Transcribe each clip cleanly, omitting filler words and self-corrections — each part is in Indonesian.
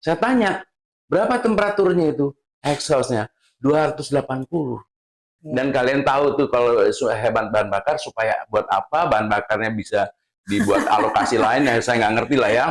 Saya tanya, berapa temperaturnya itu? Exhaust-nya 280. Dan kalian tahu tuh kalau hebat bahan bakar supaya buat apa bahan bakarnya bisa dibuat alokasi lain yang saya nggak ngerti lah ya.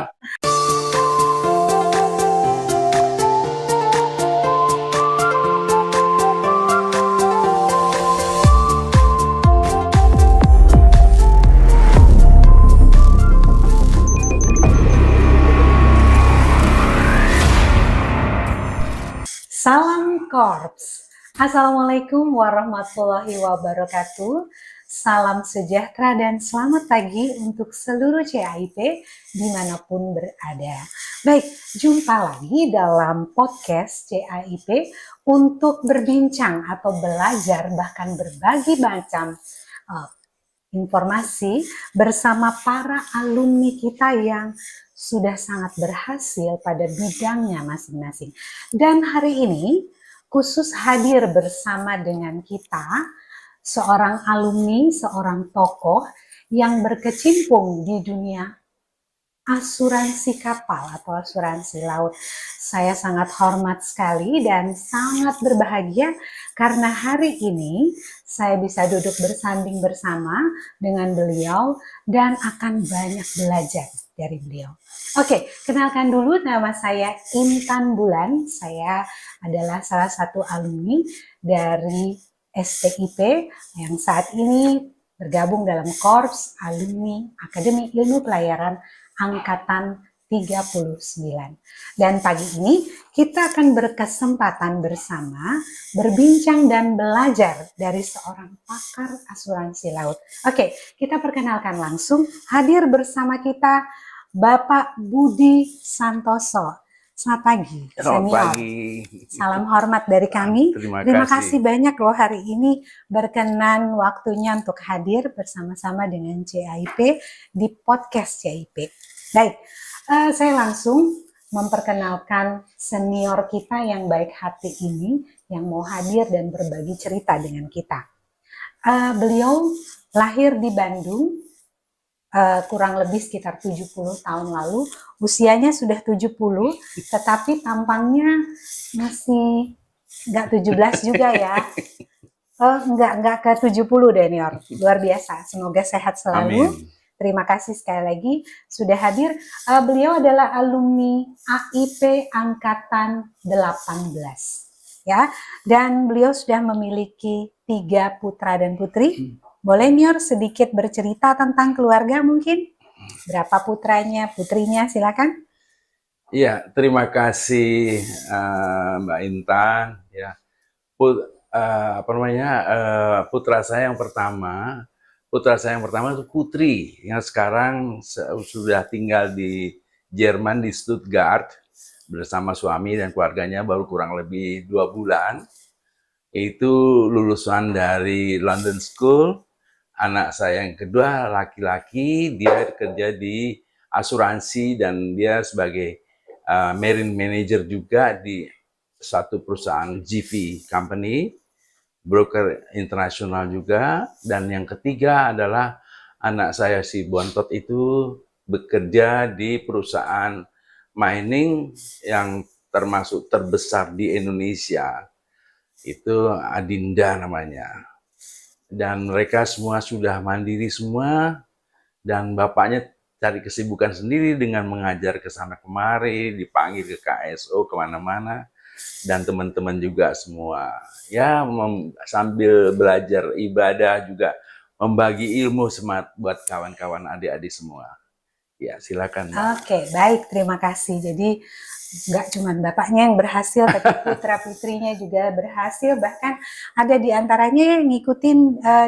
Salam Korps. Assalamualaikum warahmatullahi wabarakatuh. Salam sejahtera dan selamat pagi untuk seluruh CAIP dimanapun berada. Baik, jumpa lagi dalam podcast CAIP untuk berbincang atau belajar bahkan berbagi macam informasi bersama para alumni kita yang sudah sangat berhasil pada bidangnya masing-masing. Dan hari ini khusus hadir bersama dengan kita seorang alumni, seorang tokoh yang berkecimpung di dunia asuransi kapal atau asuransi laut. Saya sangat hormat sekali dan sangat berbahagia karena hari ini saya bisa duduk bersanding bersama dengan beliau dan akan banyak belajar dari beliau. Oke, kenalkan dulu, nama saya Intan Bulan. Saya adalah salah satu alumni dari STIP yang saat ini bergabung dalam Korps Alumni Akademi Ilmu Pelayaran Angkatan 39. Dan pagi ini kita akan berkesempatan bersama berbincang dan belajar dari seorang pakar asuransi laut. Oke, kita perkenalkan langsung hadir bersama kita Bapak Budi Santoso. Selamat pagi, senior. Salam hormat dari kami. Terima kasih banyak loh hari ini berkenan waktunya untuk hadir bersama-sama dengan CAIP di podcast CAIP. Baik, saya langsung memperkenalkan senior kita yang baik hati ini yang mau hadir dan berbagi cerita dengan kita. Beliau lahir di Bandung, kurang lebih sekitar 70 tahun lalu, usianya sudah 70, tetapi tampangnya masih nggak 17 juga ya. Nggak ke 70 Denior, luar biasa, semoga sehat selalu. Amin. Terima kasih sekali lagi sudah hadir. Beliau adalah alumni AIP Angkatan 18. Ya, dan beliau sudah memiliki 3 putra dan putri. Boleh Nior sedikit bercerita tentang keluarga mungkin? Berapa putranya, putrinya, silakan. Iya, terima kasih Mbak Intan. Ya, putra saya yang pertama itu putri yang sekarang sudah tinggal di Jerman di Stuttgart bersama suami dan keluarganya baru kurang lebih 2 bulan. Itu lulusan dari London School. Anak saya yang kedua laki-laki, dia kerja di asuransi dan dia sebagai marine manager juga di satu perusahaan GV company, broker internasional juga. Dan yang ketiga adalah anak saya si Bontot itu bekerja di perusahaan mining yang termasuk terbesar di Indonesia. Itu Adinda namanya. Dan mereka semua sudah mandiri semua, dan bapaknya cari kesibukan sendiri dengan mengajar ke sana kemari, dipanggil ke KSO kemana-mana, dan teman-teman juga semua. Ya, sambil belajar ibadah juga membagi ilmu semangat buat kawan-kawan adik-adik semua. Ya, silakan. Oke, baik, terima kasih. Jadi nggak cuma bapaknya yang berhasil, tapi putra-putrinya juga berhasil. Bahkan ada di antaranya yang ngikutin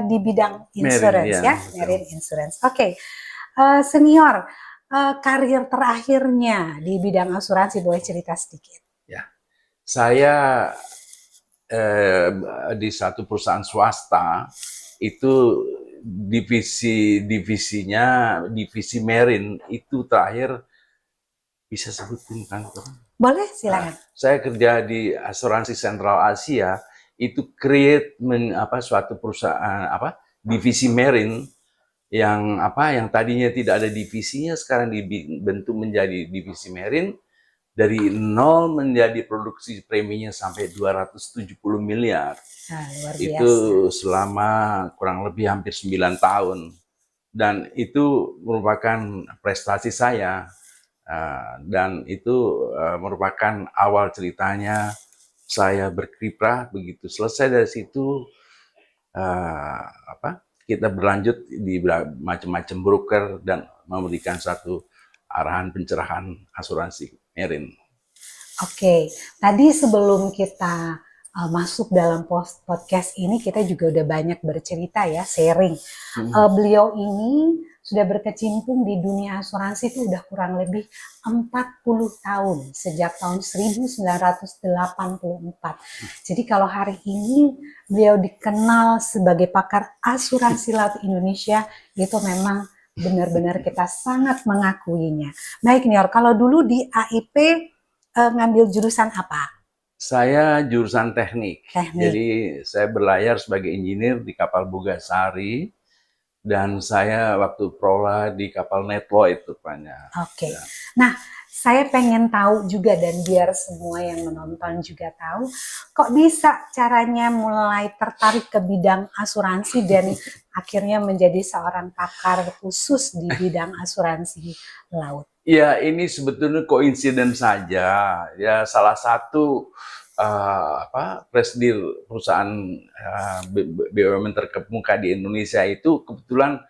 di bidang insurance, marine insurance. Oke, senior, karir terakhirnya di bidang asuransi boleh cerita sedikit? Ya, saya di satu perusahaan swasta itu divisi marine itu terakhir. Bisa sebutin kan? Boleh, silakan. Saya kerja di asuransi Sentral Asia, itu create suatu perusahaan divisi marine yang tadinya tidak ada divisinya sekarang dibentuk menjadi divisi marine, dari nol menjadi produksi preminya sampai 270 miliar. Luar Itu biasa. selama kurang lebih hampir 9 tahun. Dan itu merupakan prestasi saya. Dan itu merupakan awal ceritanya saya berkiprah. Begitu selesai dari situ, kita berlanjut di macam-macam broker dan memberikan satu arahan pencerahan asuransi Merin. Oke, tadi sebelum kita masuk dalam podcast ini, kita juga udah banyak bercerita ya, sharing. Beliau ini sudah berkecimpung di dunia asuransi itu udah kurang lebih 40 tahun, sejak tahun 1984. Jadi kalau hari ini beliau dikenal sebagai pakar asuransi laut Indonesia, itu memang benar-benar kita sangat mengakuinya. Baik Nior, kalau dulu di AIP ngambil jurusan apa? Saya jurusan teknik. Teknik. Jadi saya berlayar sebagai engineer di kapal Bogasari dan saya waktu prola di kapal Netloid rupanya. Oke. Nah, saya pengen tahu juga dan biar semua yang menonton juga tahu, kok bisa caranya mulai tertarik ke bidang asuransi dan akhirnya menjadi seorang pakar khusus di bidang asuransi laut. Ya, ini sebetulnya koinsiden saja. Ya, salah satu presidir perusahaan BUMN terkemuka di Indonesia itu kebetulan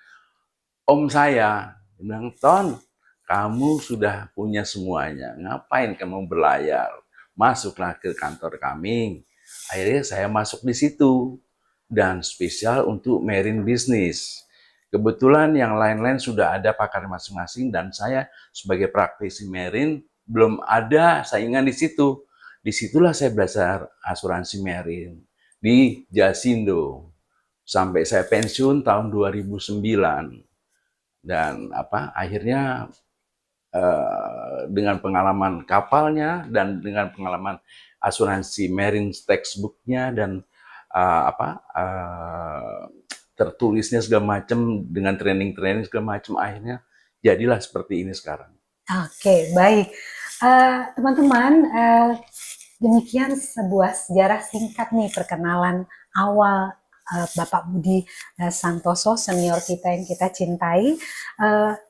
om saya bilang, Ton, kamu sudah punya semuanya, ngapain kamu berlayar? Masuklah ke kantor kami. Akhirnya saya masuk di situ dan spesial untuk marine business. Kebetulan yang lain-lain sudah ada pakar masing-masing dan saya sebagai praktisi marine belum ada saingan di situ. Disitulah saya belajar asuransi marine di Jasindo sampai saya pensiun tahun 2009 dan akhirnya dengan pengalaman kapalnya dan dengan pengalaman asuransi marine textbooknya dan tertulisnya segala macam dengan training segala macam, akhirnya jadilah seperti ini sekarang. Oke, baik. Teman-teman, demikian sebuah sejarah singkat nih perkenalan awal Bapak Budi Santoso, senior kita yang kita cintai,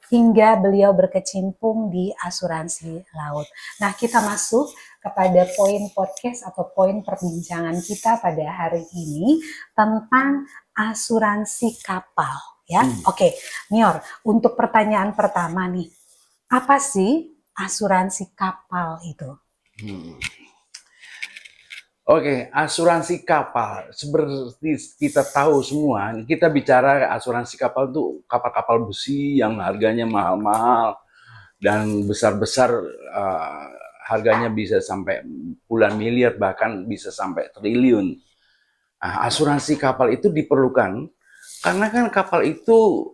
hingga beliau berkecimpung di asuransi laut. Nah, kita masuk kepada poin podcast atau poin perbincangan kita pada hari ini tentang asuransi kapal. Ya, Oke, Nior, untuk pertanyaan pertama nih, apa sih asuransi kapal itu? Oke, asuransi kapal. Seperti kita tahu semua, kita bicara asuransi kapal itu kapal-kapal besi yang harganya mahal-mahal dan besar-besar, harganya bisa sampai puluhan miliar, bahkan bisa sampai triliun. Nah, asuransi kapal itu diperlukan karena kan kapal itu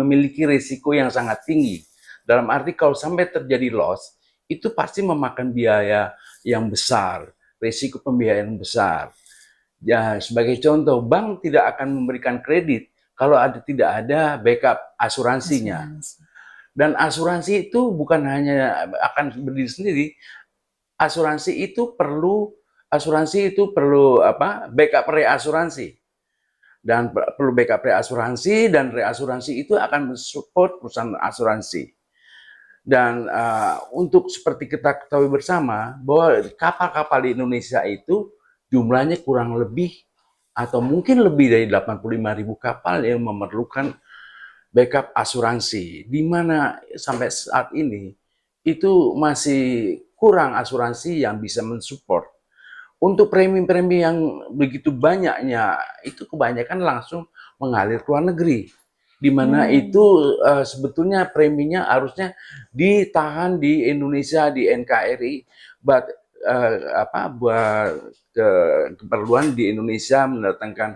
memiliki risiko yang sangat tinggi. Dalam arti kalau sampai terjadi loss, itu pasti memakan biaya yang besar, risiko pembiayaan besar. Ya, sebagai contoh, bank tidak akan memberikan kredit kalau tidak ada backup asuransinya. Dan asuransi itu bukan hanya akan berdiri sendiri, asuransi itu perlu backup reasuransi. Dan perlu backup reasuransi, dan reasuransi itu akan mensupport perusahaan asuransi. Dan untuk seperti kita ketahui bersama bahwa kapal-kapal di Indonesia itu jumlahnya kurang lebih atau mungkin lebih dari 85.000 kapal yang memerlukan backup asuransi, di mana sampai saat ini itu masih kurang asuransi yang bisa mensupport. Untuk premi-premi yang begitu banyaknya, itu kebanyakan langsung mengalir ke luar negeri, di mana itu sebetulnya preminya harusnya ditahan di Indonesia, di NKRI, buat keperluan di Indonesia, mendatangkan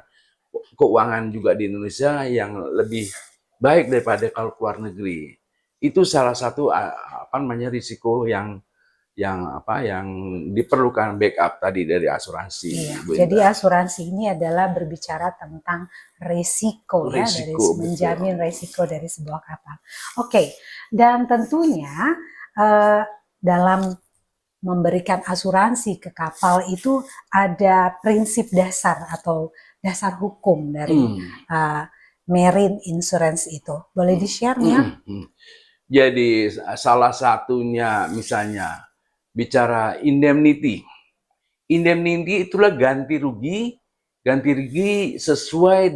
keuangan juga di Indonesia yang lebih baik daripada kalau keluar negeri. Itu salah satu risiko yang diperlukan backup tadi dari asuransi. Iya, jadi asuransi ini adalah berbicara tentang risiko ya, dari menjamin risiko dari sebuah kapal. Oke, dan tentunya dalam memberikan asuransi ke kapal itu ada prinsip dasar atau dasar hukum dari marine insurance itu. Boleh di-share ya? Jadi salah satunya misalnya bicara indemnity. Indemnity itulah ganti rugi sesuai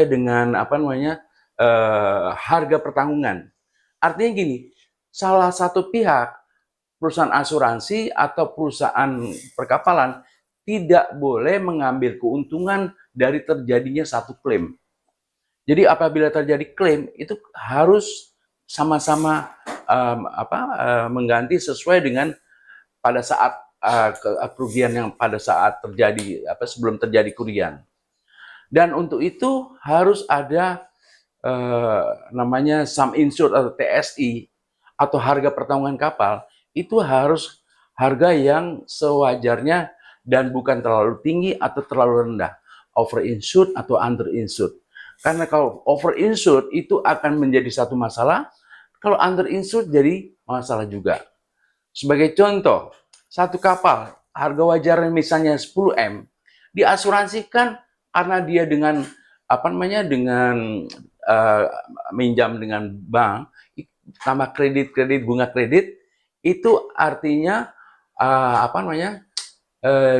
dengan apa namanya harga pertanggungan. Artinya gini, salah satu pihak perusahaan asuransi atau perusahaan perkapalan tidak boleh mengambil keuntungan dari terjadinya satu klaim. Jadi apabila terjadi klaim itu harus sama-sama mengganti sesuai dengan pada saat kerugian yang pada saat terjadi sebelum terjadi kerugian. Dan untuk itu harus ada namanya sum insured atau TSI atau harga pertanggungan kapal. Itu harus harga yang sewajarnya dan bukan terlalu tinggi atau terlalu rendah, over insured atau under insured. Karena kalau over insured itu akan menjadi satu masalah, kalau under insured jadi masalah juga. Sebagai contoh, satu kapal harga wajarnya misalnya 10M, diasuransikan karena dia dengan minjam dengan bank, tambah kredit bunga kredit, itu artinya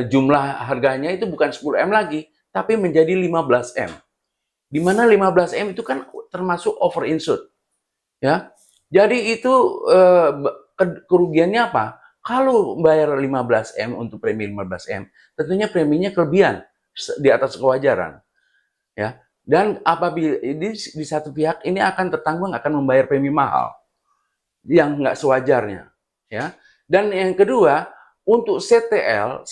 jumlah harganya itu bukan 10M lagi, tapi menjadi 15M. Di mana 15M itu kan termasuk over insured. Ya. Jadi itu kerugiannya apa? Kalau bayar 15M untuk premi 15M, tentunya preminya kelebihan di atas kewajaran. Ya. Dan apabila di satu pihak ini akan membayar premi mahal yang nggak sewajarnya. Ya. Dan yang kedua, untuk CTL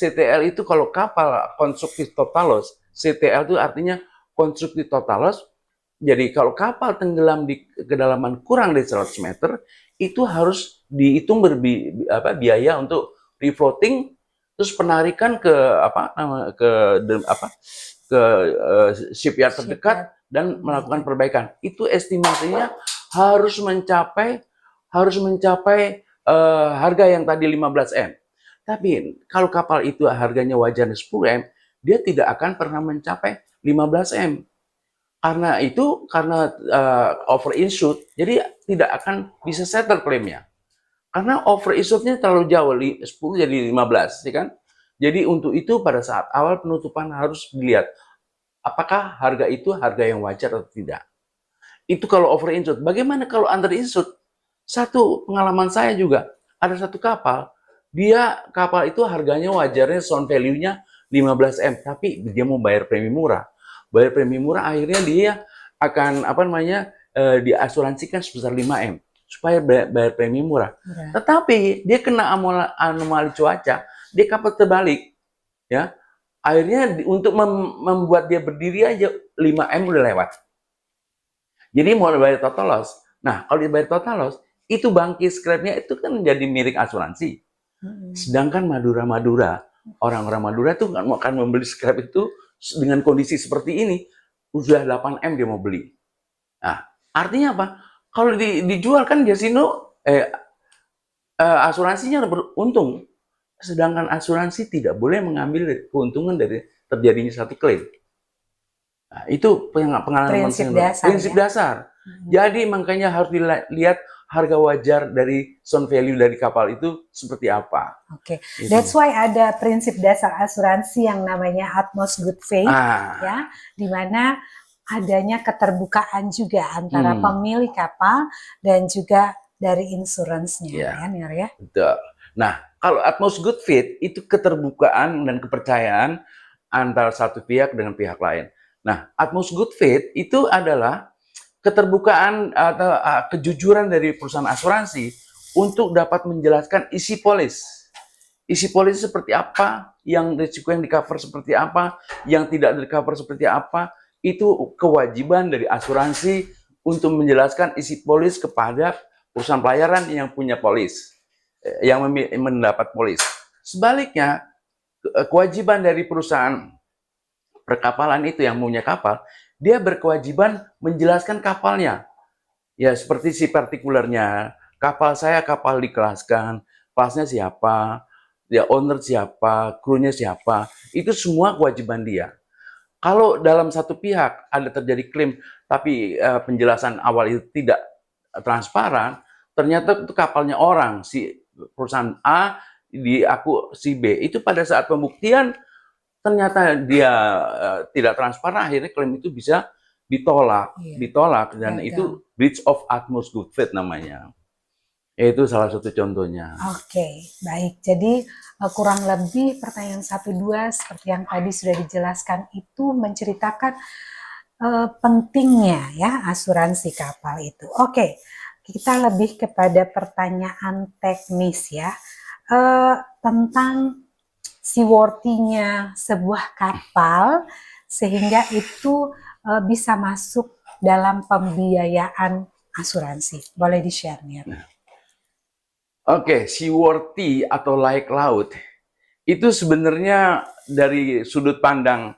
itu kalau kapal konstruktif total loss, CTL itu artinya konstruktif total loss. Jadi kalau kapal tenggelam di kedalaman kurang dari 100 meter, itu harus dihitung biaya untuk refloating, terus penarikan ke shipyard terdekat dan melakukan perbaikan. Itu estimasinya harus mencapai harga yang tadi 15M. Tapi kalau kapal itu harganya wajarnya 10M, dia tidak akan pernah mencapai 15M. Karena over insured, jadi tidak akan bisa settle klaimnya. Karena over insurednya terlalu jauh, 10 jadi 15, ya kan? Jadi untuk itu pada saat awal penutupan harus dilihat apakah harga itu harga yang wajar atau tidak. Itu kalau over insured. Bagaimana kalau under insured? Satu pengalaman saya juga, ada satu kapal itu harganya wajarnya sound value-nya 15M, tapi dia mau bayar premi murah. Bayar premi murah, akhirnya dia akan diasuransikan sebesar 5M supaya bayar premi murah. Tetapi dia kena anomali cuaca, dia kapal terbalik, ya. Akhirnya untuk membuat dia berdiri aja 5M udah lewat. Jadi mau bayar total loss. Nah, kalau dibayar total loss, itu bangki scrap-nya itu kan menjadi milik asuransi. Sedangkan orang-orang Madura tuh akan membeli scrap itu dengan kondisi seperti ini, udah 8M dia mau beli. Nah, artinya apa? Kalau dijual kan Jasino, asuransinya beruntung. Sedangkan asuransi tidak boleh mengambil keuntungan dari terjadinya satu klaim. Nah, itu pengalaman prinsip dasar. Jadi makanya harus dilihat harga wajar dari sound value dari kapal itu seperti apa. Oke, that's why ada prinsip dasar asuransi yang namanya utmost good faith, ya, di mana adanya keterbukaan juga antara pemilik kapal dan juga dari insuransinya, ya, Nir, ya. Betul. Nah, kalau utmost good faith itu keterbukaan dan kepercayaan antara satu pihak dengan pihak lain. Nah, utmost good faith itu adalah keterbukaan atau kejujuran dari perusahaan asuransi untuk dapat menjelaskan isi polis. Isi polis seperti apa, yang risiko yang di-cover seperti apa, yang tidak di-cover seperti apa, itu kewajiban dari asuransi untuk menjelaskan isi polis kepada perusahaan pelayaran yang punya polis, yang mendapat polis. Sebaliknya, kewajiban dari perusahaan perkapalan itu yang punya kapal, dia berkewajiban menjelaskan kapalnya. Ya, seperti si partikulernya, kapal saya kapal dikelaskan, kelasnya siapa, ya owner siapa, krunya siapa, itu semua kewajiban dia. Kalau dalam satu pihak ada terjadi klaim, tapi penjelasan awal itu tidak transparan, ternyata itu kapalnya orang, si perusahaan A, di aku si B. Itu pada saat pembuktian, ternyata dia tidak transparan, akhirnya klaim itu bisa ditolak, dan itu breach of utmost good faith namanya. Itu salah satu contohnya. Oke, baik. Jadi kurang lebih pertanyaan 1-2 seperti yang tadi sudah dijelaskan itu menceritakan pentingnya ya asuransi kapal itu. Oke, kita lebih kepada pertanyaan teknis ya tentang seaworthy-nya sebuah kapal sehingga itu bisa masuk dalam pembiayaan asuransi. Boleh di-share nih? Oke, seaworthy atau layak laut itu sebenarnya dari sudut pandang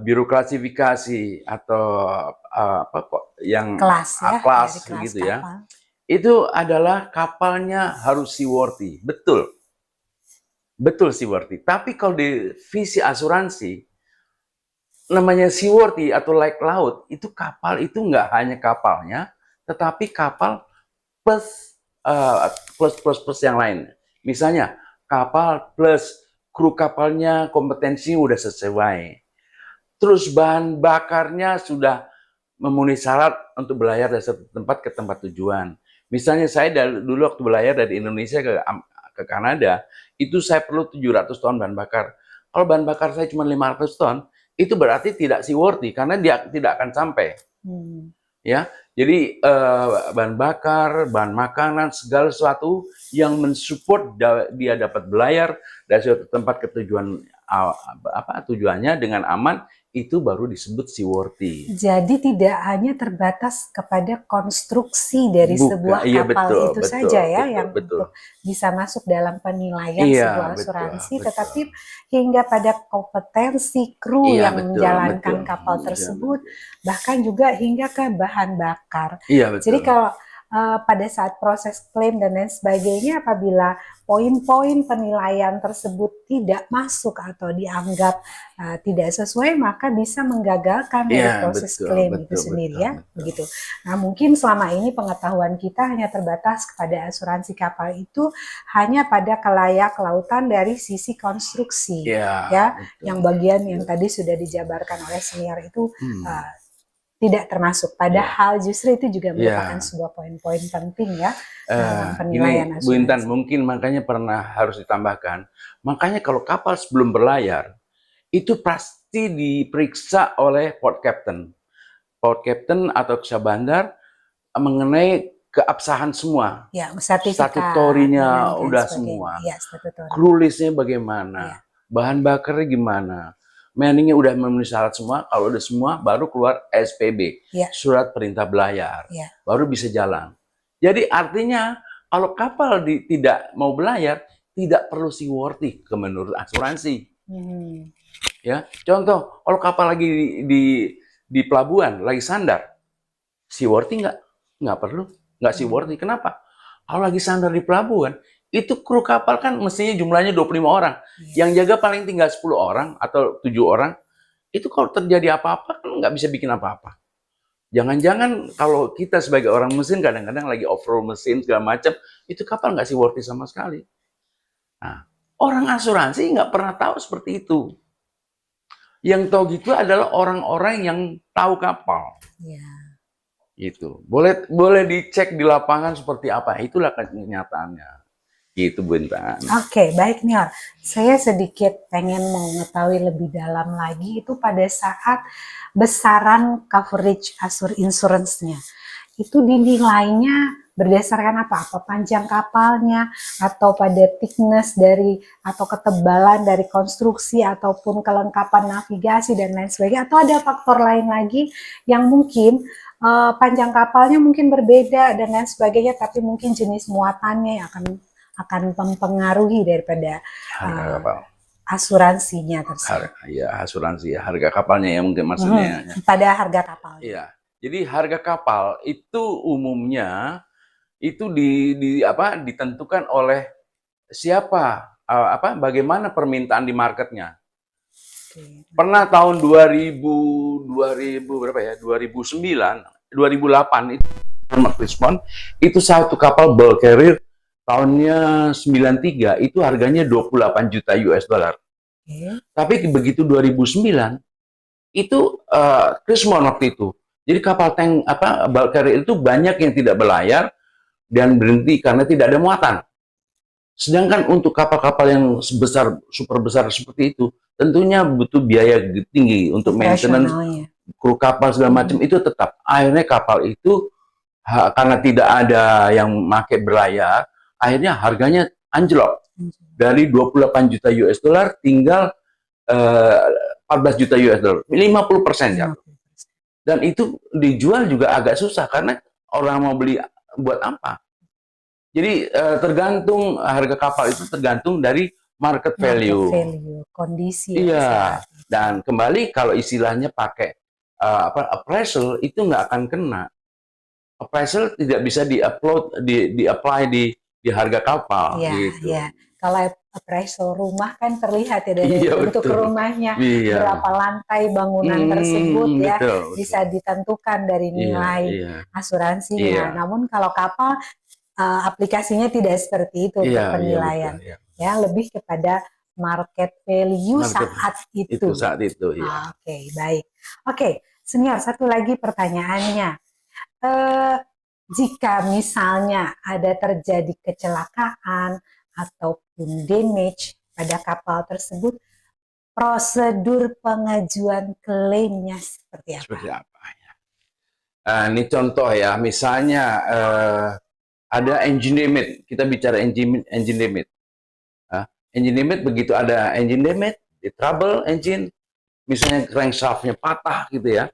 biro klasifikasi atau apa kok yang kelas ya, kelas gitu ya. Itu adalah kapalnya harus seaworthy, betul seaworthy. Tapi kalau di visi asuransi namanya seaworthy atau layak laut, itu kapal itu nggak hanya kapalnya, tetapi kapal plus plus yang lain. Misalnya kapal plus kru kapalnya kompetensi udah sesuai. Terus bahan bakarnya sudah memenuhi syarat untuk berlayar dari satu tempat ke tempat tujuan. Misalnya saya dulu waktu berlayar dari Indonesia ke Kanada, itu saya perlu 700 ton bahan bakar. Kalau bahan bakar saya cuma 500 ton, itu berarti tidak seaworthy karena dia tidak akan sampai. Ya, jadi bahan bakar, bahan makanan, segala sesuatu yang mensupport dia dapat berlayar dari suatu tempat ke tujuannya dengan aman, itu baru disebut seaworthy. Jadi tidak hanya terbatas kepada konstruksi dari sebuah kapal saja ya yang untuk bisa masuk dalam penilaian sebuah asuransi, tetapi hingga pada kompetensi kru yang menjalankan kapal tersebut, bahkan juga hingga ke bahan bakar. Jadi kalau pada saat proses klaim dan lain sebagainya, apabila poin-poin penilaian tersebut tidak masuk atau dianggap tidak sesuai, maka bisa menggagalkan dari proses klaim itu sendiri ya, begitu. Nah, mungkin selama ini pengetahuan kita hanya terbatas kepada asuransi kapal itu hanya pada kelayak kelautan dari sisi konstruksi, ya, yang bagian yang tadi sudah dijabarkan oleh senior itu tidak termasuk. Padahal justru itu juga merupakan sebuah poin-poin penting ya dalam penilaian asuransi. Bu Intan, mungkin makanya pernah harus ditambahkan. Makanya kalau kapal sebelum berlayar itu pasti diperiksa oleh port captain atau Syah Bandar mengenai keabsahan semua. Ya, statutorinya udah semua. Ya, crew listnya bagaimana, bahan bakarnya gimana. Manningnya udah memenuhi syarat semua. Kalau udah semua, baru keluar SPB, surat perintah berlayar, baru bisa jalan. Jadi artinya kalau kapal tidak mau berlayar, tidak perlu seaworthy menurut asuransi. Ya, contoh kalau kapal lagi di pelabuhan, lagi sandar, seaworthy nggak perlu, nggak seaworthy. Kenapa? Kalau lagi sandar di pelabuhan, itu kru kapal kan mestinya jumlahnya 25 orang. Yang jaga paling tinggal 10 orang atau 7 orang. Itu kalau terjadi apa-apa kan nggak bisa bikin apa-apa. Jangan-jangan kalau kita sebagai orang mesin kadang-kadang lagi off-road mesin segala macam, itu kapal nggak seaworthy sama sekali. Nah, orang asuransi nggak pernah tahu seperti itu. Yang tahu gitu adalah orang-orang yang tahu kapal. Gitu. Boleh dicek di lapangan seperti apa. Itulah kenyataannya. Gitu, Bu Intan. Oke, baik Nior. Saya sedikit pengen mengetahui lebih dalam lagi itu pada saat besaran coverage insurance-nya. Itu dinilainya berdasarkan apa? Apa panjang kapalnya atau pada thickness dari atau ketebalan dari konstruksi ataupun kelengkapan navigasi dan lain sebagainya, atau ada faktor lain lagi yang mungkin panjang kapalnya mungkin berbeda dan lain sebagainya, tapi mungkin jenis muatannya yang akan mempengaruhi daripada harga kapal. Asuransinya tersebut. Asuransi ya, harga kapalnya ya mungkin maksudnya. Pada harga kapal. Iya. Jadi harga kapal itu umumnya itu ditentukan oleh bagaimana permintaan di marketnya. Oke. Pernah tahun 2000 berapa ya? 2009, 2008 itu respon itu satu kapal bulk carrier tahunnya 93 itu harganya 28 juta US dollar. Oke. Tapi begitu 2009 itu Krismon waktu itu. Jadi kapal tank bulk carrier itu banyak yang tidak berlayar dan berhenti karena tidak ada muatan. Sedangkan untuk kapal-kapal yang sebesar super besar seperti itu, tentunya butuh biaya tinggi untuk maintenance, Operasionalnya. kru kapal segala macam itu tetap. Akhirnya kapal itu karena tidak ada yang pakai berlayar, akhirnya harganya anjlok dari 28 juta US dollar tinggal 14 juta US dollar, 50% ya. Dan itu dijual juga agak susah karena orang mau beli buat apa? Jadi tergantung harga kapal itu tergantung dari market value. Kondisi. Iya. Dan kembali kalau istilahnya pakai appraisal itu nggak akan kena. Appraisal tidak bisa di-apply di harga kapal. Iya, gitu. iya. Kalau appraisal rumah kan terlihat ya dari bentuk rumahnya, berapa lantai bangunan tersebut ya, betul. bisa ditentukan dari nilai asuransinya. Namun kalau kapal aplikasinya tidak seperti itu untuk penilaian, ya lebih kepada market value saat itu. Saat itu, ya. Oke, baik. Oke, Senior, satu lagi pertanyaannya. Jika misalnya ada terjadi kecelakaan ataupun damage pada kapal tersebut, prosedur pengajuan klaimnya seperti apa? Seperti apa ya? Ini contoh ya, misalnya ada engine damage, kita bicara engine damage. Engine damage begitu ada engine damage, di trouble engine, misalnya crankshaftnya patah gitu ya,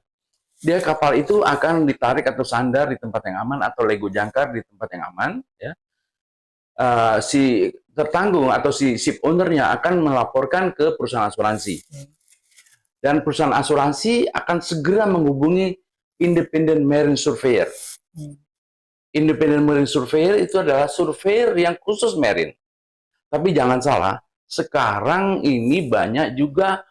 dia kapal itu akan ditarik atau sandar di tempat yang aman atau lego jangkar di tempat yang aman. Ya. Si tertanggung atau si ship owner-nya akan melaporkan ke perusahaan asuransi. Dan perusahaan asuransi akan segera menghubungi Independent Marine Surveyor. Independent Marine Surveyor itu adalah surveyor yang khusus marine. Tapi jangan salah, sekarang ini banyak juga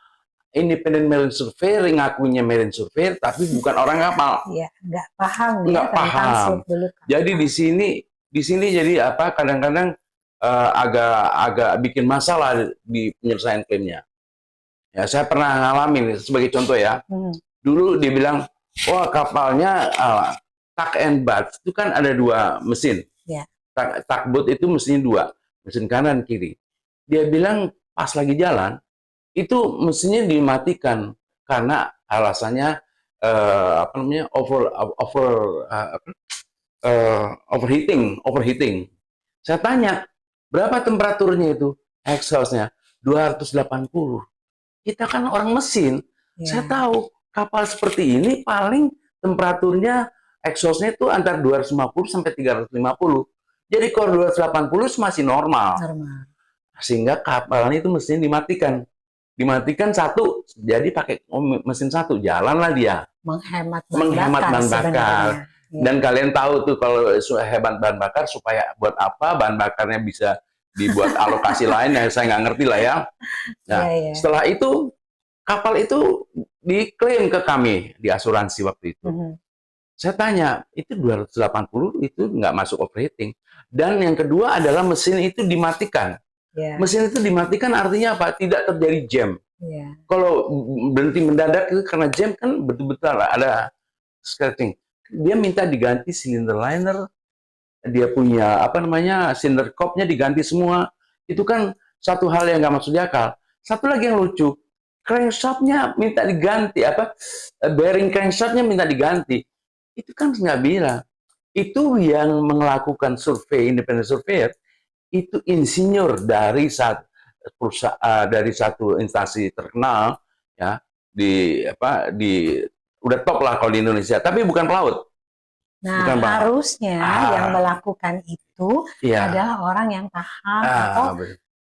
Independent Marine Surveyor yang ngakunya Marine Surveyor, tapi bukan orang kapal. Iya, nggak paham nggak ya paham. tentang seluk-beluk kapal. Jadi di sini jadi apa? Kadang-kadang agak bikin masalah di penyelesaian klaimnya. Ya, saya pernah ngalamin sebagai contoh ya. Dulu dia bilang, wah kapalnya tuck and barge itu kan ada dua mesin. Yeah. Tugboat itu mesinnya dua, mesin kanan kiri. Dia bilang pas lagi jalan itu mesinnya dimatikan karena alasannya overheating. Saya tanya, berapa temperaturnya itu? Exhaustnya 280. Kita kan orang mesin. Saya tahu kapal seperti ini paling temperaturnya exhaustnya itu antara 250 sampai 350. Jadi kalau 280 masih normal. Sehingga kapalnya itu mesin dimatikan. Dimatikan satu, jadi pakai mesin satu, jalanlah dia. Menghemat bahan bakar. Dan kalian tahu tuh kalau hebat bahan bakar supaya buat apa bahan bakarnya bisa dibuat alokasi lain yang saya nggak ngerti lah ya. Nah, setelah itu kapal itu diklaim ke kami di asuransi waktu itu. Saya tanya, itu 280 itu nggak masuk operating. Dan yang kedua adalah mesin itu dimatikan. Mesin itu dimatikan artinya apa? Tidak terjadi jam. Kalau berhenti mendadak itu karena jam kan betul-betul ada scratching. Dia minta diganti cylinder liner, dia punya cylinder copnya diganti semua. Itu kan satu hal yang nggak masuk di akal. Satu lagi yang lucu, crankshaftnya minta diganti, bearing crankshaftnya minta diganti. Itu kan nggak bilang. Itu yang melakukan survei, independent surveyor, itu insinyur dari satu instansi terkenal ya udah top lah kalau di Indonesia, tapi bukan pelaut. Nah, harusnya yang melakukan itu adalah orang yang paham atau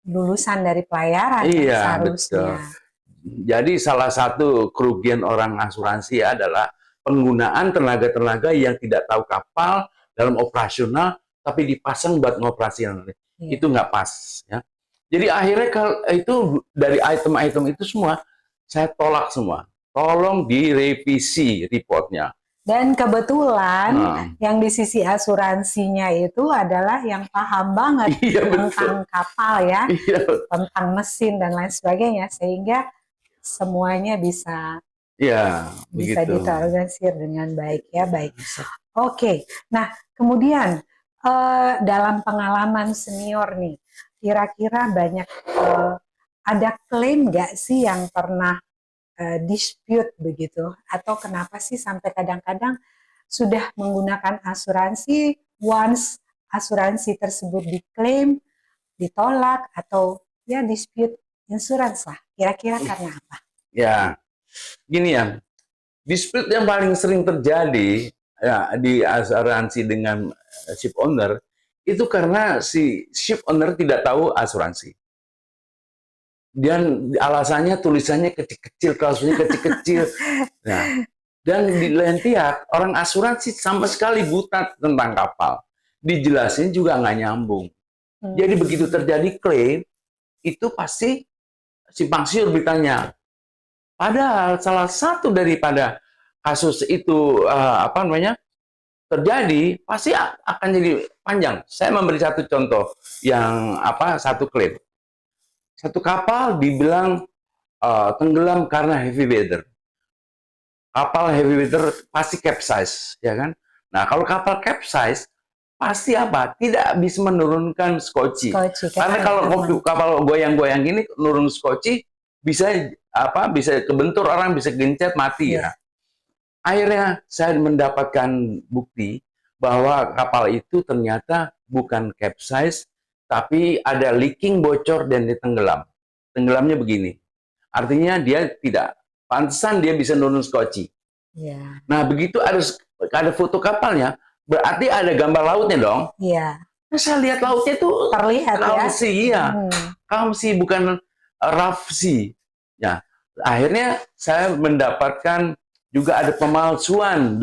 lulusan dari pelayaran seharusnya. Betul. Jadi salah satu kerugian orang asuransi adalah penggunaan tenaga-tenaga yang tidak tahu kapal dalam operasional tapi dipasang buat ngoperasikan. Iya. Itu nggak pas ya. Jadi akhirnya kalau itu dari item-item itu semua saya tolak semua. Tolong direvisi reportnya. Dan kebetulan Nah, yang di sisi asuransinya itu adalah yang paham banget iya betul. tentang kapal ya, Iya, tentang mesin dan lain sebagainya, sehingga semuanya bisa iya begitu. diterorganisir dengan baik ya, baik. Oke, nah kemudian dalam pengalaman senior nih, kira-kira banyak ada klaim nggak sih yang pernah dispute begitu? Atau kenapa sih sampai kadang-kadang sudah menggunakan asuransi, once asuransi tersebut diklaim, ditolak, atau ya dispute insurance lah. Kira-kira karena apa? Ya, gini ya. Dispute yang paling sering terjadi ya, di asuransi dengan ship owner itu karena si ship owner tidak tahu asuransi. Dan alasannya tulisannya kecil-kecil, klausulnya kecil-kecil. Nah, dan di lain pihak, orang asuransi sama sekali buta tentang kapal. Dijelasin juga nggak nyambung. Jadi begitu terjadi klaim, itu pasti simpang siur beritanya. Padahal salah satu daripada kasus itu apa namanya terjadi pasti akan jadi panjang. Saya memberi satu contoh yang apa satu klaim. Satu kapal dibilang tenggelam karena heavy weather. Kapal heavy weather pasti capsize, ya kan? Nah, kalau kapal capsize pasti apa? Tidak bisa menurunkan skoci. Karena kalau kapal goyang-goyang gini nurun skoci bisa apa? Bisa kebentur orang, bisa gencet mati ya. Akhirnya saya mendapatkan bukti bahwa kapal itu ternyata bukan capsize, tapi ada leaking bocor dan ditenggelam. Tenggelamnya begini. Artinya dia tidak pantesan dia bisa nurun skoci. Yeah. Nah, begitu ada foto kapalnya, berarti ada gambar lautnya dong. Iya. Nah, saya lihat lautnya itu terlihat calm sea, ya. Calm sea bukan rough sea. Ya, akhirnya saya mendapatkan juga ada pemalsuan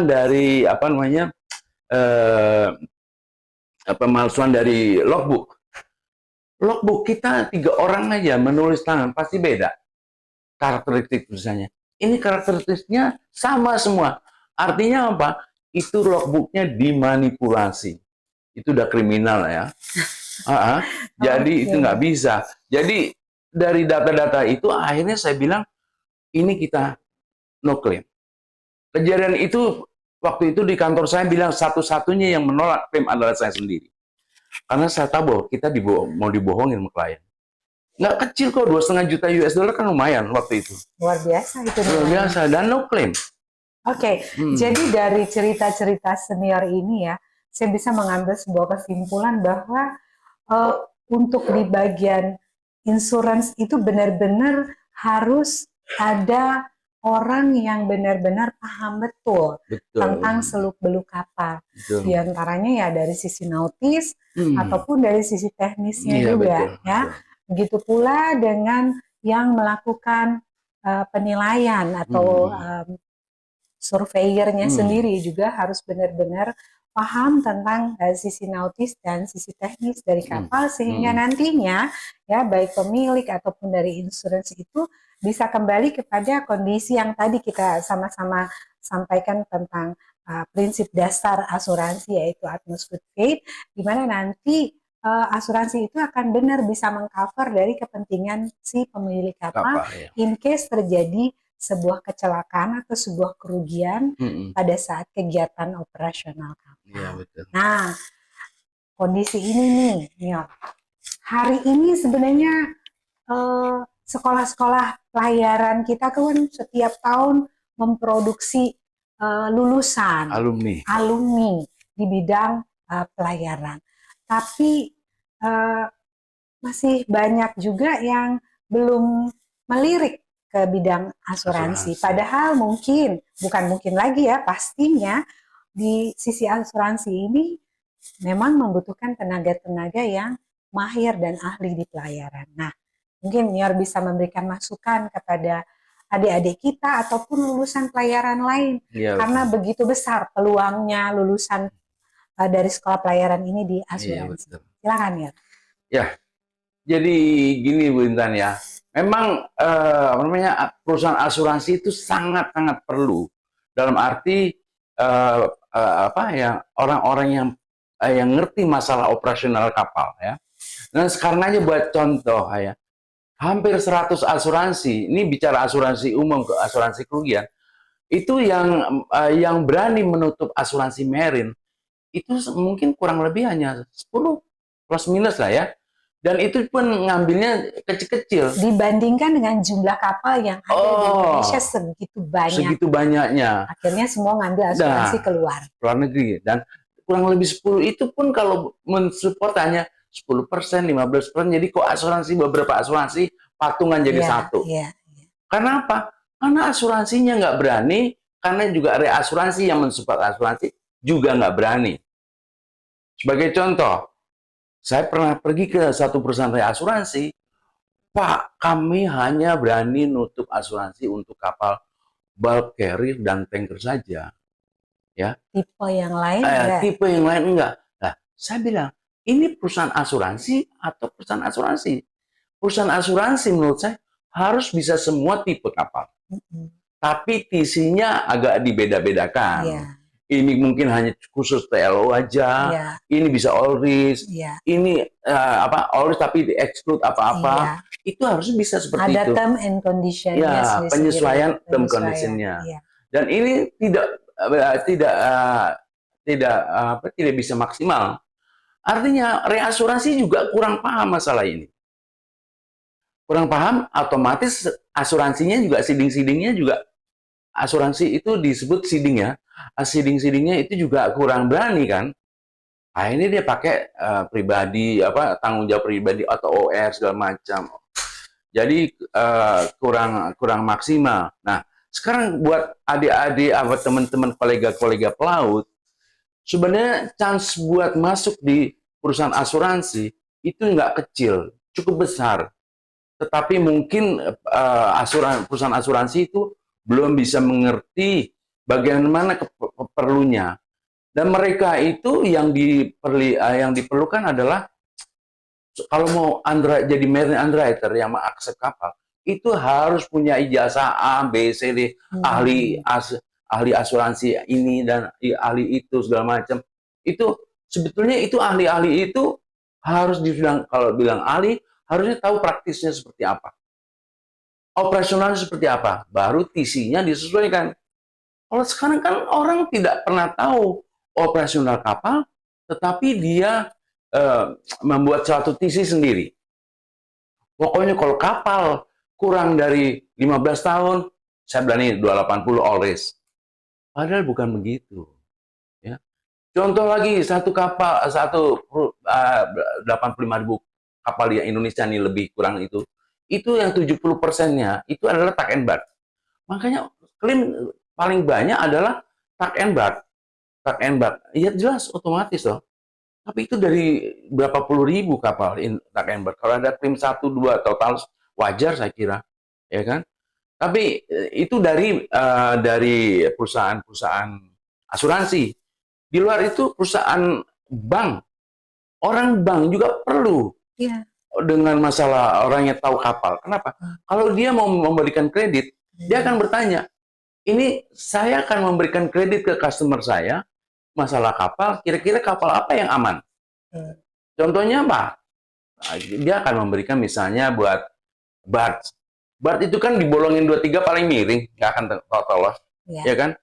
dari apa namanya pemalsuan dari logbook. Logbook kita 3 orang aja menulis tangan pasti beda karakteristik tulisannya. Ini karakteristiknya sama semua. Artinya apa? Itu logbooknya dimanipulasi. Itu udah kriminal ya. Jadi itu nggak bisa. Jadi dari data-data itu akhirnya saya bilang ini kita no claim. Kejadian itu waktu itu di kantor saya bilang satu-satunya yang menolak klaim adalah saya sendiri. Karena saya tahu bahwa kita mau dibohongin sama klien. Nggak kecil kok, 2,5 juta US dollar kan lumayan waktu itu. Luar biasa itu. Luar biasa, dan no claim. Oke, jadi dari cerita-cerita senior ini ya, saya bisa mengambil sebuah kesimpulan bahwa untuk di bagian insurance itu benar-benar harus ada orang yang benar-benar paham betul tentang seluk-beluk kapal. Di antaranya ya dari sisi nautis ataupun dari sisi teknisnya juga ya. Begitu pula dengan yang melakukan penilaian atau surveyornya sendiri juga harus benar-benar paham tentang sisi nautis dan sisi teknis dari kapal sehingga nantinya ya baik pemilik ataupun dari insurance itu bisa kembali kepada kondisi yang tadi kita sama-sama sampaikan tentang prinsip dasar asuransi yaitu utmost good faith, di mana nanti asuransi itu akan benar bisa mengcover dari kepentingan si pemilik kapal in case terjadi sebuah kecelakaan atau sebuah kerugian pada saat kegiatan operasional kapal. Ya, betul. Nah, kondisi ini nih, hari ini sebenarnya sekolah-sekolah pelayaran kita kan setiap tahun memproduksi lulusan alumni di bidang pelayaran. Tapi masih banyak juga yang belum melirik ke bidang asuransi. Padahal bukan mungkin lagi ya, pastinya di sisi asuransi ini memang membutuhkan tenaga-tenaga yang mahir dan ahli di pelayaran. Nah, mungkin Nior bisa memberikan masukan kepada adik-adik kita ataupun lulusan pelayaran lain. Karena begitu besar peluangnya lulusan dari sekolah pelayaran ini di Iya, asuransi. betul. Silakan ya. Ya, jadi gini Bu Intan ya, memang apa namanya, perusahaan asuransi itu sangat-sangat perlu dalam arti apa ya, orang-orang yang ngerti masalah operasional kapal ya. Dan sekarang aja buat contoh ya, hampir 100 asuransi, ini bicara asuransi umum ke asuransi kerugian, itu yang berani menutup asuransi marine itu mungkin kurang lebih hanya 10 plus minus lah ya. Dan itu pun ngambilnya kecil-kecil. Dibandingkan dengan jumlah kapal yang ada di Indonesia segitu banyak. Segitu banyaknya. Akhirnya semua ngambil asuransi keluar negeri. Dan kurang lebih 10 itu pun kalau mensupport hanya 10%, 15%. Jadi kok asuransi, beberapa asuransi patungan jadi satu. Karena apa? Karena asuransinya nggak berani, karena juga reasuransi yang mensupport asuransi juga nggak berani. Sebagai contoh, saya pernah pergi ke satu perusahaan reasuransi, Pak, kami hanya berani nutup asuransi untuk kapal bulk carrier dan tanker saja. Ya. Tipe yang lain Tipe yang lain enggak. Nah, saya bilang, ini perusahaan asuransi atau perusahaan asuransi? Perusahaan asuransi menurut saya harus bisa semua tipe kapal. Tapi TC-nya agak dibeda-bedakan. Ini mungkin hanya khusus TLO aja, ini bisa all risk, ini all risk tapi di-exclude apa-apa, itu harus bisa seperti itu. Ada term and condition-nya, penyesuaian term condition-nya. Dan ini tidak bisa maksimal. Artinya reasuransi juga kurang paham masalah ini. Kurang paham, otomatis asuransinya juga seeding-seedingnya juga, asuransi itu disebut seeding ya. Seeding-seedingnya itu juga kurang berani kan. Nah, ini dia pakai pribadi, tanggung jawab pribadi atau OR segala macam. Jadi kurang maksimal. Nah, sekarang buat adik-adik, teman-teman kolega-kolega pelaut, sebenarnya chance buat masuk di perusahaan asuransi itu nggak kecil, cukup besar. Tetapi mungkin perusahaan asuransi itu belum bisa mengerti bagaimana perlunya. Dan mereka itu yang diperlukan adalah kalau mau jadi marine underwriter yang mengakses kapal, itu harus punya ijazah A, B, C, D, ahli asuransi ini dan ahli itu segala macam. Itu sebetulnya itu ahli-ahli itu harus dibilang, kalau bilang ahli harusnya tahu praktisnya seperti apa, operasionalnya seperti apa, baru TC-nya disesuaikan. Kalau sekarang kan orang tidak pernah tahu operasional kapal, tetapi dia membuat suatu TC sendiri. Pokoknya kalau kapal kurang dari 15 tahun, saya berani 280 all risk. Padahal bukan begitu. Ya. Contoh lagi, satu kapal, 85.000 kapal di Indonesia nih lebih kurang itu yang 70%-nya itu adalah tuck and barge. Makanya klaim paling banyak adalah tuck and barge. Tuck and barge, ya jelas otomatis loh. Tapi itu dari berapa puluh ribu kapal tuck and barge. Kalau ada klaim 1-2 total wajar saya kira, ya kan? Tapi itu dari perusahaan-perusahaan asuransi. Di luar itu perusahaan bank, orang bank juga perlu dengan masalah orang yang tahu kapal. Kenapa? Kalau dia mau memberikan kredit, dia akan bertanya, ini saya akan memberikan kredit ke customer saya, masalah kapal, kira-kira kapal apa yang aman? Contohnya apa? Dia akan memberikan misalnya buat barge. Barge itu kan dibolongin 2-3 paling miring, nggak akan lolos, ya kan?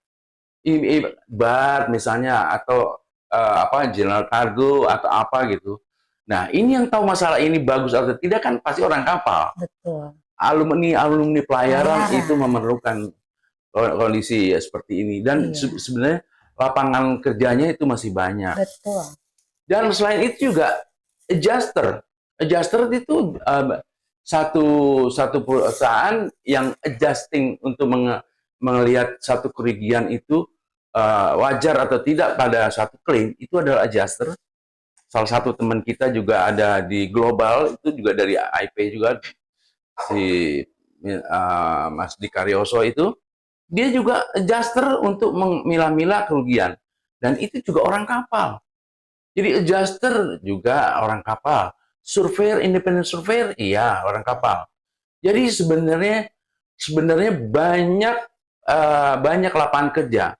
Barge misalnya, atau general cargo atau apa gitu. Nah, ini yang tahu masalah ini bagus atau tidak kan pasti orang kapal. Betul. Alumni pelayaran itu memerlukan kondisi seperti ini. Dan sebenarnya lapangan kerjanya itu masih banyak. Betul. Dan selain itu juga adjuster. Adjuster itu satu perusahaan yang adjusting untuk melihat satu kerugian itu wajar atau tidak pada satu klaim, itu adalah adjuster. Salah satu teman kita juga ada di global, itu juga dari IP juga, si Mas Dikaryoso itu, dia juga adjuster untuk memilah-milah kerugian. Dan itu juga orang kapal. Jadi adjuster juga orang kapal, surveyor, independent surveyor, iya orang kapal. Jadi sebenarnya sebenarnya banyak lapangan kerja.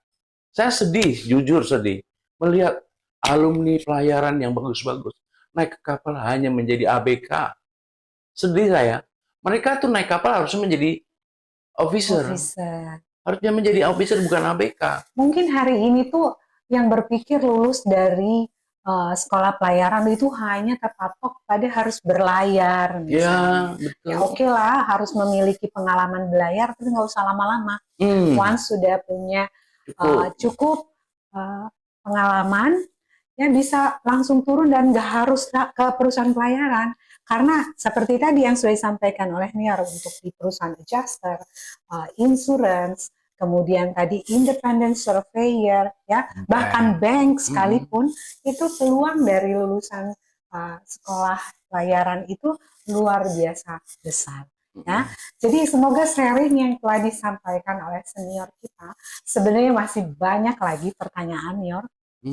Saya sedih, jujur sedih melihat alumni pelayaran yang bagus-bagus naik ke kapal hanya menjadi ABK. Sedih saya. Mereka tuh naik kapal harusnya menjadi officer, Officer. harusnya menjadi officer bukan ABK. Mungkin hari ini tuh yang berpikir lulus dari sekolah pelayaran itu hanya terpatok pada harus berlayar misalnya. Ya, Ya betul. oke lah, harus memiliki pengalaman berlayar, tapi nggak usah lama-lama. Once sudah punya Cukup. cukup uh, pengalaman, ya bisa langsung turun dan nggak harus ke perusahaan pelayaran. Karena seperti tadi yang sudah disampaikan oleh Niar untuk di perusahaan adjuster, insurance, kemudian tadi independent surveyor, ya bahkan bank sekalipun itu peluang dari lulusan sekolah pelayaran itu luar biasa besar. Ya, jadi semoga sharing yang telah disampaikan oleh senior kita sebenarnya masih banyak lagi pertanyaan, Nior.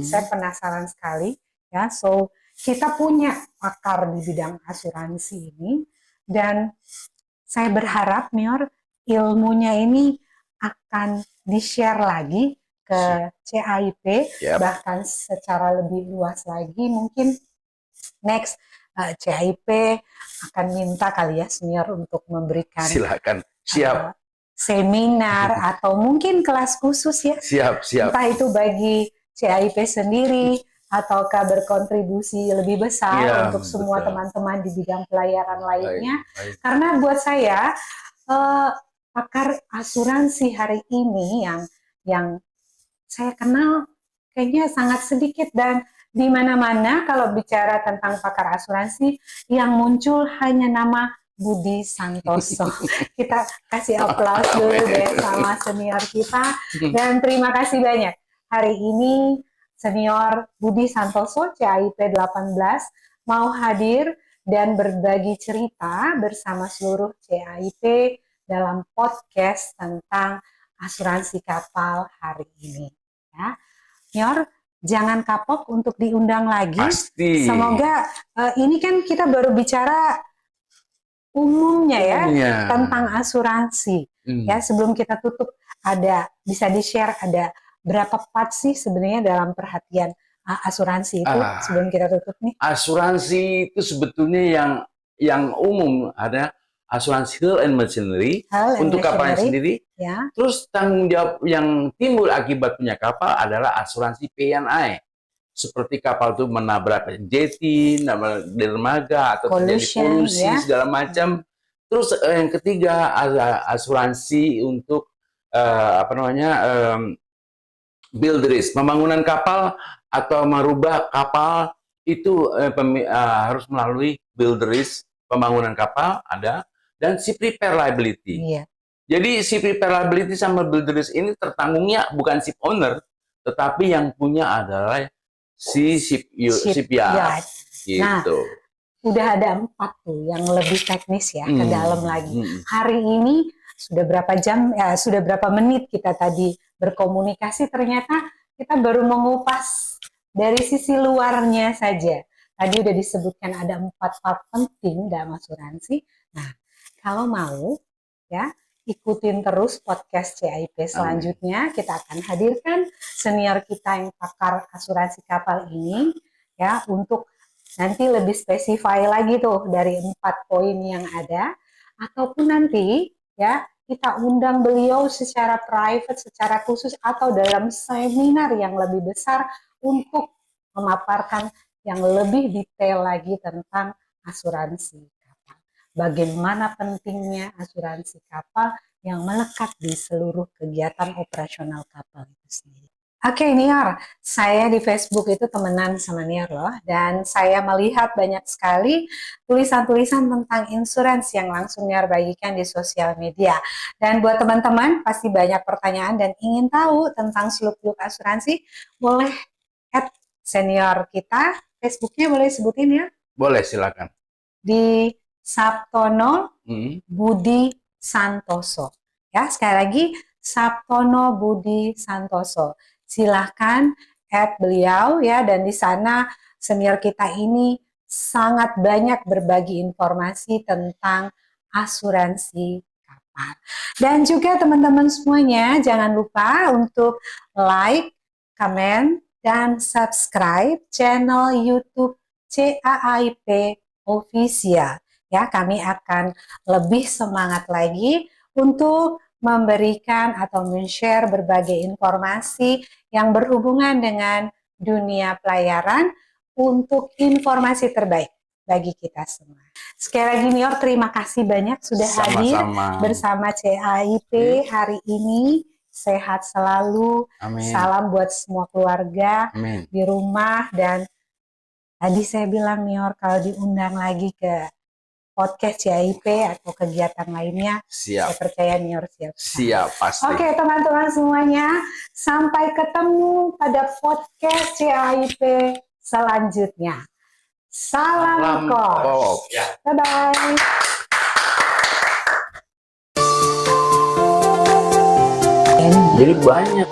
Saya penasaran sekali, ya. So kita punya pakar di bidang asuransi ini, dan saya berharap, Nior, ilmunya ini akan di-share lagi ke CAIP, bahkan secara lebih luas lagi. Mungkin next CAIP akan minta kali ya senior untuk memberikan silakan, siap, seminar atau mungkin kelas khusus ya. Siap. Entah itu bagi CAIP sendiri ataukah berkontribusi lebih besar untuk semua teman-teman di bidang pelayaran lainnya. Karena buat saya pakar asuransi hari ini yang saya kenal kayaknya sangat sedikit, dan di mana-mana kalau bicara tentang pakar asuransi yang muncul hanya nama Budi Santoso. Kita kasih aplaus dulu deh sama senior kita, dan terima kasih banyak. Hari ini senior Budi Santoso CAIP 18 mau hadir dan berbagi cerita bersama seluruh CAIP dalam podcast tentang asuransi kapal hari ini. Ya, Nyor, jangan kapok untuk diundang lagi. Pasti. Semoga ini kan kita baru bicara umumnya ya tentang asuransi. Ya, sebelum kita tutup, bisa di-share ada berapa part sih sebenarnya dalam perhatian asuransi itu sebelum kita tutup nih? Asuransi itu sebetulnya yang umum ada asuransi hull and machinery untuk kapalnya sendiri. Ya. Terus tanggung jawab yang timbul akibat punya kapal adalah asuransi P&I. Seperti kapal itu menabrak jeti, dermaga, atau terjadi polusi segala macam. Terus yang ketiga ada asuransi untuk build risk, pembangunan kapal atau merubah kapal itu harus melalui build risk, pembangunan kapal ada, dan ship repair liability. Jadi ship repair liability sama build risk ini tertanggungnya bukan ship owner, tetapi yang punya adalah si shipyard. Gitu. Nah, udah ada 4 tuh yang lebih teknis ya, ke dalam lagi. Hari ini sudah berapa jam, sudah berapa menit kita tadi berkomunikasi, ternyata kita baru mengupas dari sisi luarnya saja. Tadi udah disebutkan ada 4 part penting dalam asuransi. Nah, kalau mau ya ikutin terus podcast CAIP selanjutnya. Kita akan hadirkan senior kita yang pakar asuransi kapal ini ya untuk nanti lebih spesify lagi tuh dari 4 poin yang ada, ataupun nanti ya kita undang beliau secara private, secara khusus atau dalam seminar yang lebih besar untuk memaparkan yang lebih detail lagi tentang asuransi kapal. Bagaimana pentingnya asuransi kapal yang melekat di seluruh kegiatan operasional kapal itu sendiri. Oke, Niar, saya di Facebook itu temenan sama Niar loh, dan saya melihat banyak sekali tulisan-tulisan tentang insurans yang langsung Niar bagikan di sosial media. Dan buat teman-teman pasti banyak pertanyaan dan ingin tahu tentang seluk-beluk asuransi, boleh add senior kita, Facebooknya boleh sebutin ya? Boleh, silakan. Di Sabtono Budi Santoso. Ya, sekali lagi Sabtono Budi Santoso. Silahkan beliau ya, dan di sana senior kita ini sangat banyak berbagi informasi tentang asuransi kapal. Dan juga teman-teman semuanya jangan lupa untuk like, comment, dan subscribe channel YouTube CAIP Official. Ya, kami akan lebih semangat lagi untuk memberikan atau men-share berbagai informasi yang berhubungan dengan dunia pelayaran untuk informasi terbaik bagi kita semua. Sekali lagi Nior, terima kasih banyak sudah hadir bersama CAIP hari ini. Sehat selalu. Amin. Salam buat semua keluarga. Amin. Di rumah. Dan tadi saya bilang Nior, kalau diundang lagi ke podcast CAIP atau kegiatan lainnya, saya percaya Nior siap. Siap, pasti. Oke teman-teman semuanya, sampai ketemu pada podcast CAIP selanjutnya. Salam kos. Bye-bye. Jadi banyak